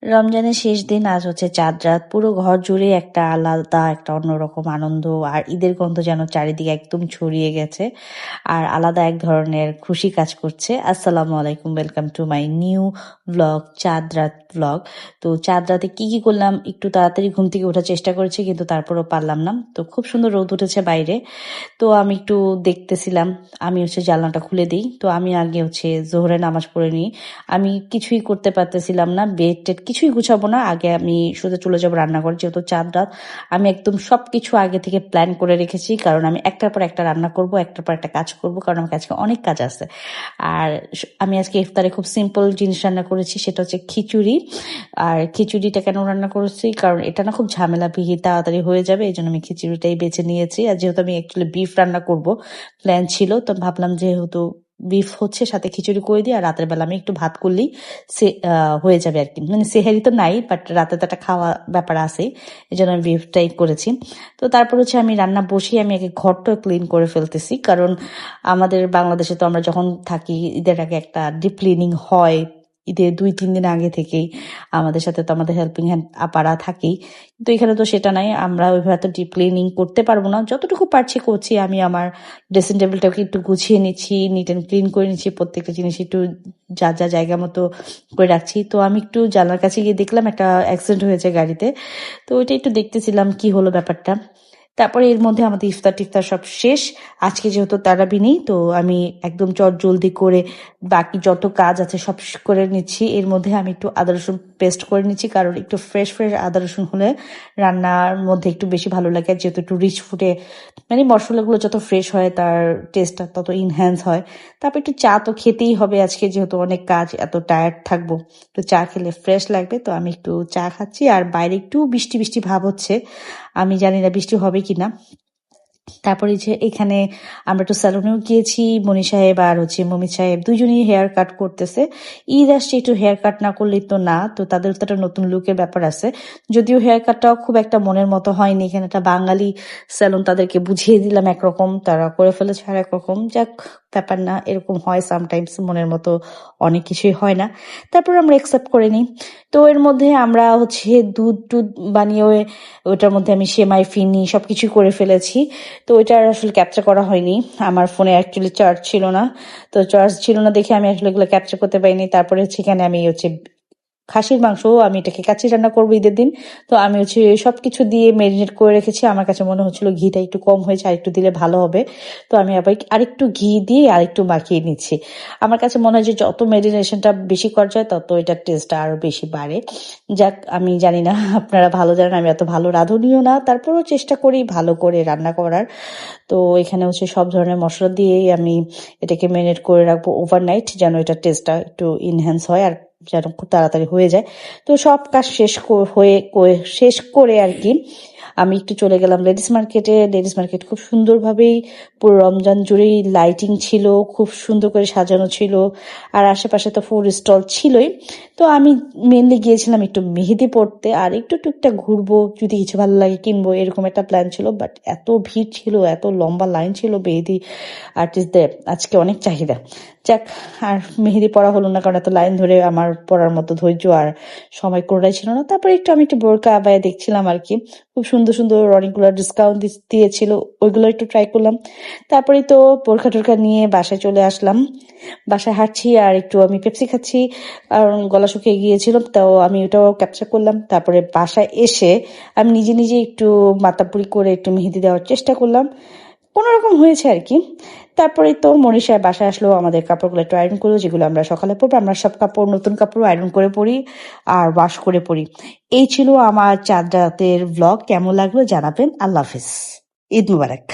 রমজানের শেষ দিন, আজ হচ্ছে চাঁদ রাত। পুরো ঘর জুড়ে একটা আলাদা একটা অন্যরকম আনন্দ আর ঈদের গন্ধ যেন চারিদিকে একদম ছড়িয়ে গেছে। আর আলাদা এক ধরনের খুশি কাজ করছে। আসসালামু আলাইকুম, welcome to my new blog, চাঁদ রাত ব্লগ। তো চাঁদ রাতে কি করলাম, একটু তাড়াতাড়ি ঘুম থেকে ওঠার চেষ্টা করেছি, কিন্তু তারপরও পারলাম না। তো খুব সুন্দর রোদ উঠেছে বাইরে। তো আমি একটু দেখতেছিলাম। আমি হচ্ছে জানলাটা খুলে দিই। তো আমি আগে হচ্ছে জোহরের নামাজ পড়ে নিই। আমি কিছুই করতে পারতেছিলাম না, বেড টেড কিছুই গুছাবো না। আগে আমি সোজা চলে যাবো রান্নাঘর, যেহেতু চাঁদ রাত। আমি একদম সবকিছু আগে থেকে প্ল্যান করে রেখেছি, কারণ আমি একটার পর একটা রান্না করব, একটার পর একটা কাজ করব, কারণ আমার আজকে অনেক কাজ আছে। আর আমি আজকে ইফতারে খুব সিম্পল জিনিস রান্না করেছি, সেটা হচ্ছে খিচুড়ি। আর খিচুড়িটা কেন রান্না করেছি, কারণ এটা না খুব ঝামেলাবিহীন, তাড়াতাড়ি হয়ে যাবে, এই জন্য আমি খিচুড়িটাই বেছে নিয়েছি। আর যেহেতু আমি অ্যাকচুয়ালি বিফ রান্না করব প্ল্যান ছিল, তো ভাবলাম যেহেতু বিফ হচ্ছে সাথে খিচুড়ি করে দিই, আর রাতের বেলা আমি একটু ভাত করলেই হয়ে যাবে আর কি। মানে সেহারি তো নাই, বাট রাতে তো একটা খাওয়া ব্যাপার আছে, এই জন্য আমি বিফটাই করেছি। তো তারপর হচ্ছে আমি রান্না বসিয়ে আমি আগে ঘরটা ক্লিন করে ফেলতেছি, কারণ আমাদের বাংলাদেশে তো আমরা যখন থাকি ঈদের আগে একটা ডিপ ক্লিনিং হয়। ঈদের 2-3 দিন আগে থেকেই আমাদের সাথে তো আমাদের হেল্পিং হ্যান্ড আপারা থাকেই। কিন্তু এখানে তো সেটা নাই, আমরা ওইভাবে তো ডিপ ক্লিনিং করতে পারবো না। যতটুকু পারছি করছি। আমি আমার ড্রেসিং টেবিলটাকে একটু গুছিয়ে নিচ্ছি, নিট অ্যান্ড ক্লিন করে নিচ্ছি, প্রত্যেকটা জিনিস একটু যা যা জায়গা মতো করে রাখছি। তো আমি একটু জানলার কাছে গিয়ে দেখলাম একটা অ্যাক্সিডেন্ট হয়েছে গাড়িতে। তো ওইটা একটু দেখতেছিলাম কি হলো ব্যাপারটা। তারপরে এর মধ্যে আমাদের ইফতার টিফতার সব শেষ। আজকে যেহেতু তারাবি নেই, তো আমি একদম জলদি করে বাকি যত কাজ আছে সব করে নিচ্ছি। এর মধ্যে আমি একটু আদা রসুন পেস্ট করে নিচ্ছি, কারণ একটু ফ্রেশ ফ্রেশ আদা রসুন হলে রান্নার মধ্যে একটু বেশি ভালো লাগে। যেহেতু একটু রিচ ফুডে মানে মশলাগুলো যত ফ্রেশ হয় তার টেস্টটা তত ইনহ্যান্স হয়। তারপর একটু চা তো খেতেই হবে আজকে, যেহেতু অনেক কাজ, এত টায়ার্ড থাকবো, তো চা খেলে ফ্রেশ লাগবে। তো আমি একটু চা খাচ্ছি, আর বাইরে একটু বৃষ্টি বৃষ্টি ভাব হচ্ছে। আমি জানি না বৃষ্টি হবে কিনা। তারপরে যে এখানে আমরা একটু স্যালুনেও গিয়েছি, মনি সাহেব আর হচ্ছে মমি সাহেব দুইজনই হেয়ার কাট করতেছে। ঈদ আসছে, একটু হেয়ার কাট না করলেই তো না, তো তাদের তো একটা নতুন লুকের ব্যাপার আছে। যদিও হেয়ার কাটটাও খুব একটা মনের মতো হয়নি, এখানে একটা বাঙালি স্যালুন, তাদেরকে বুঝিয়ে দিলাম একরকম, তারা করে ফেলেছে আর একরকম। যাক, ব্যাপার না, এরকম হয় সামটাইমস, মনের মতো অনেক কিছুই হয় না। তারপর আমরা একসেপ্ট করে নিই। তো এর মধ্যে আমরা হচ্ছে দুধ টুধ বানিয়ে ওটার মধ্যে আমি সেমাই ফিরনি সবকিছু করে ফেলেছি। তো ওইটা আসলে ক্যাপচার করা হয়নি, আমার ফোনে অ্যাকচুয়ালি চার্জ ছিল না। তো চার্জ ছিল না দেখে আমি আসলে এগুলো ক্যাপচার করতে পারিনি। তারপরে সেখানে আমি হচ্ছে খাসির মাংস, আমি এটাকে কাচ্চি রান্না করবো ঈদের দিন। তো আমি হচ্ছে সবকিছু দিয়ে ম্যারিনেট করে রেখেছি। আমার কাছে মনে হচ্ছিল ঘিটা একটু কম হয়েছে, আরেকটু দিলে ভালো হবে। তো আমি আবার আরেকটু ঘি দিয়ে আরেকটু মাখিয়ে নিচ্ছি। আমার কাছে মনে হয় যে যত ম্যারিনেশনটা বেশি করা যায় তত এটার টেস্টটা আরো বেশি বাড়ে। যাক, আমি জানি না, আপনারা ভালো জানেন, আমি এত ভালো রাঁধুনিও না, তারপরেও চেষ্টা করি ভালো করে রান্না করার। তো এখানে হচ্ছে সব ধরনের মশলা দিয়েই আমি এটাকে ম্যারিনেট করে রাখবো ওভারনাইট, যেন এটার টেস্টটা একটু ইনহ্যান্স হয় আর যেন খুব তাড়াতাড়ি হয়ে যায়। তো সব কাজ শেষ করে আর কি আমি একটু চলে গেলাম লেডিস মার্কেটে। লেডিস মার্কেট খুব সুন্দরভাবেই পুরো রমজান জুড়েই লাইটিং ছিল, খুব সুন্দর করে সাজানো ছিল, আর আশেপাশে তো ফুড স্টল ছিলই। তো আমি মেনলি গিয়েছিলাম একটু মেহেদি পড়তে, আর একটু টুকটাক ঘুরবো, যদি কিছু ভালো লাগে কিনবো, এরকম একটা প্ল্যান ছিল। বাট এত ভিড় ছিল, এত লম্বা লাইন ছিল মেহেদি আর্টিস্টদের, আজকে অনেক চাহিদা। যাক, আর মেহেদি পড়া হলো না, কারণ এত লাইন ধরে আমার পড়ার মতো ধৈর্য আর সময় কোনোটাই ছিল না। তারপরে আমি একটু বোরকা আবায়া দেখছিলাম আর কি, খুব সুন্দর সুন্দর অনেকগুলো ডিসকাউন্ট দিয়েছিল, ওইগুলো একটু ট্রাই করলাম। তারপরে তো বোরকা টোরকা নিয়ে বাসায় চলে আসলাম। বাসায় হাঁটছি আর একটু আমি পেপসি খাচ্ছি, কারণ গলা শুকিয়ে গিয়েছিল, তাও আমি ওটাও ক্যাপচার করলাম। তারপরে বাসায় এসে আমি নিজে নিজে একটু মাতাপুরি করে একটু মেহেদি দেওয়ার চেষ্টা করলাম, কোনো রকম হয়েছে আর কি। তারপরে তো মনি সাহেব বাসায় আসলো, আমাদের কাপড়গুলো একটু আয়রন করলো, যেগুলো আমরা সকালে পরবো। আমরা সব কাপড়, নতুন কাপড় আয়রন করে পরি আর ওয়াশ করে পরি। এই ছিল আমার চাঁদ রাতের ব্লগ। কেমন লাগলো জানাবেন। আল্লাহ হাফিজ, ঈদ মুবারক।